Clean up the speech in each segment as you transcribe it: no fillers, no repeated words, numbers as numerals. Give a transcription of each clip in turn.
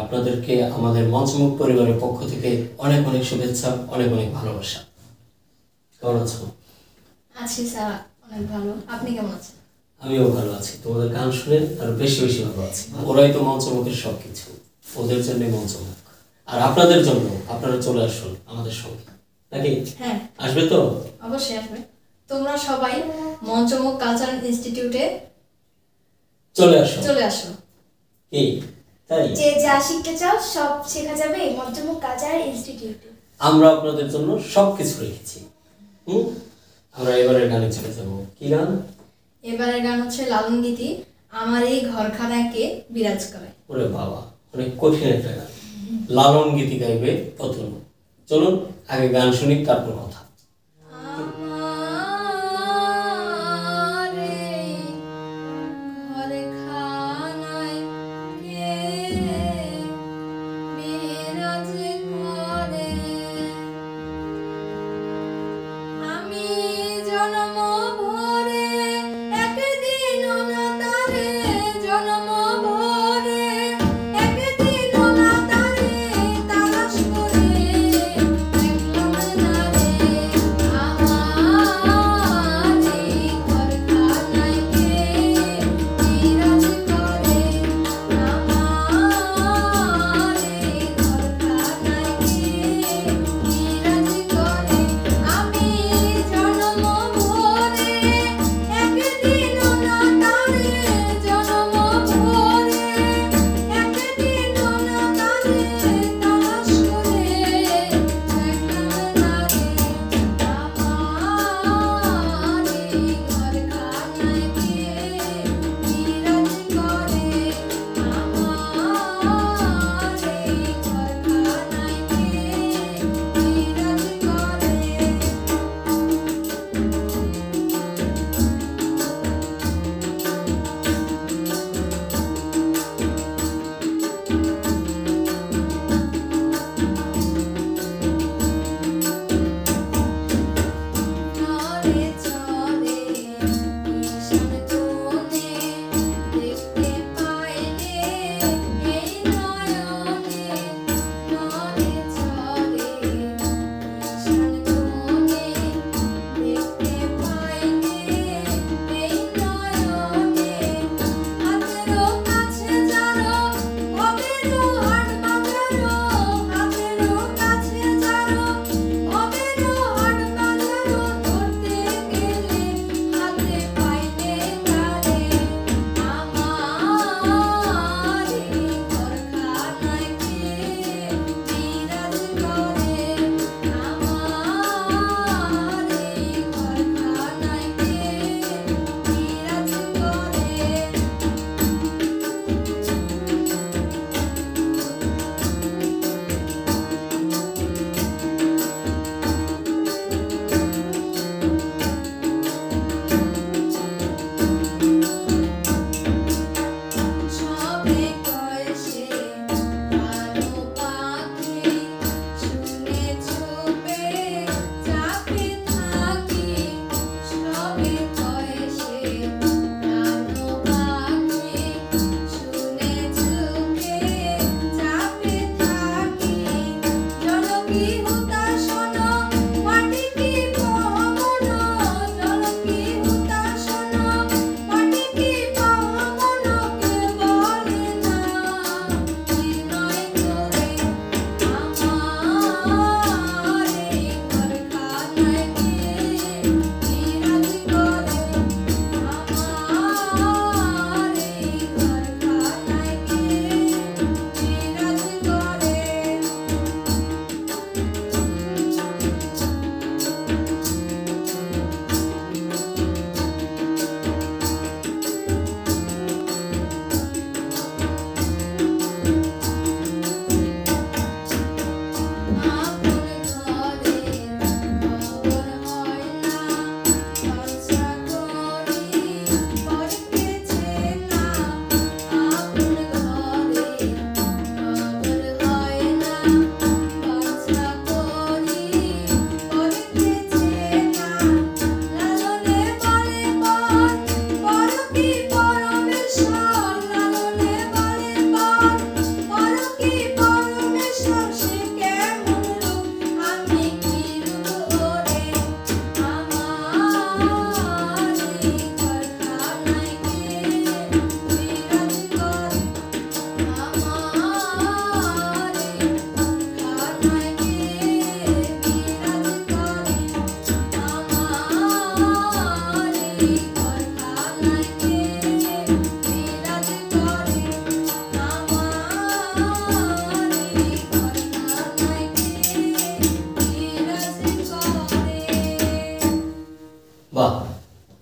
আপনাদেরকে আমাদের মঞ্চমুখ পরিবারের পক্ষ থেকে অনেক অনেক শুভেচ্ছা, অনেক অনেক ভালোবাসা। কেমন আছো? আছি স্যার, অনেক ভালো। আপনি কেমন আছেন? আমিও ভালো আছি। তোমাদের গান শুনে আর বেশি বেশি ভালো আছি। ওরাই তো মঞ্চমুখের সবকিছু, ওদের জন্য মঞ্চমুখ। আর আপনাদের জন্য আপনারা চলে আসুন আমাদের সঙ্গে, নাকি? হ্যাঁ, আসবে তো? অবশ্যই আসবে। তোমরা সবাই মঞ্চমুখ কালচারাল ইনস্টিটিউটে চলে আসো। চলে আসো। কি তাই? যে যা শিখতে চাও সব শেখা যাবে মঞ্চমুখ কালচারাল ইনস্টিটিউটে। আমরা আপনাদের জন্য সবকিছু রেখেছি। আমরা এবারে গানে চলে যাবো। কি গান? এবারের গান হচ্ছে লালন গীতি, আমার এই ঘরখানাকে বিরাজ করে। ওরে বাবা, অনেক কঠিন একটা গান। লালন গীতি গাইবে প্রথম। চলুন আগে গান শুনি, তারপর কথা। আমি জন্ম ভরে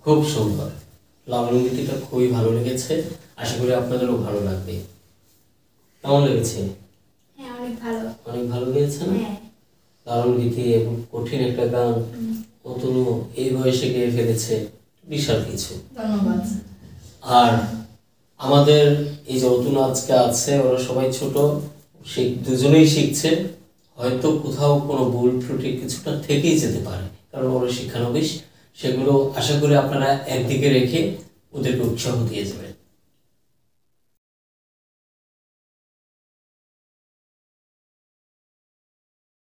খুব সুন্দর, লালন গীতিটা খুবই ভালো লেগেছে, আশা করি আপনাদেরও ভালো লাগবে। কেমন লেগেছে? হ্যাঁ, অনেক ভালো। অনেক ভালো লেগেছে না? হ্যাঁ। লালন গীতি এবং কঠিন একটা গান অতনু এই বয়সে গেয়ে ফেলেছে, বিশাল কিছু। ধন্যবাদ। আর আমাদের এই যে অতনু আজকে আছে, ওরা সবাই ছোট, দুজনেই শিখছে, হয়তো কোথাও কোনো ভুল ত্রুটি কিছুটা থেকেই যেতে পারে, কারণ ওরা শিক্ষানবিশ। সেগুলো আশা করি আপনারা একদিকে রেখে ওদেরকে উৎসাহ দিয়ে যাবেন।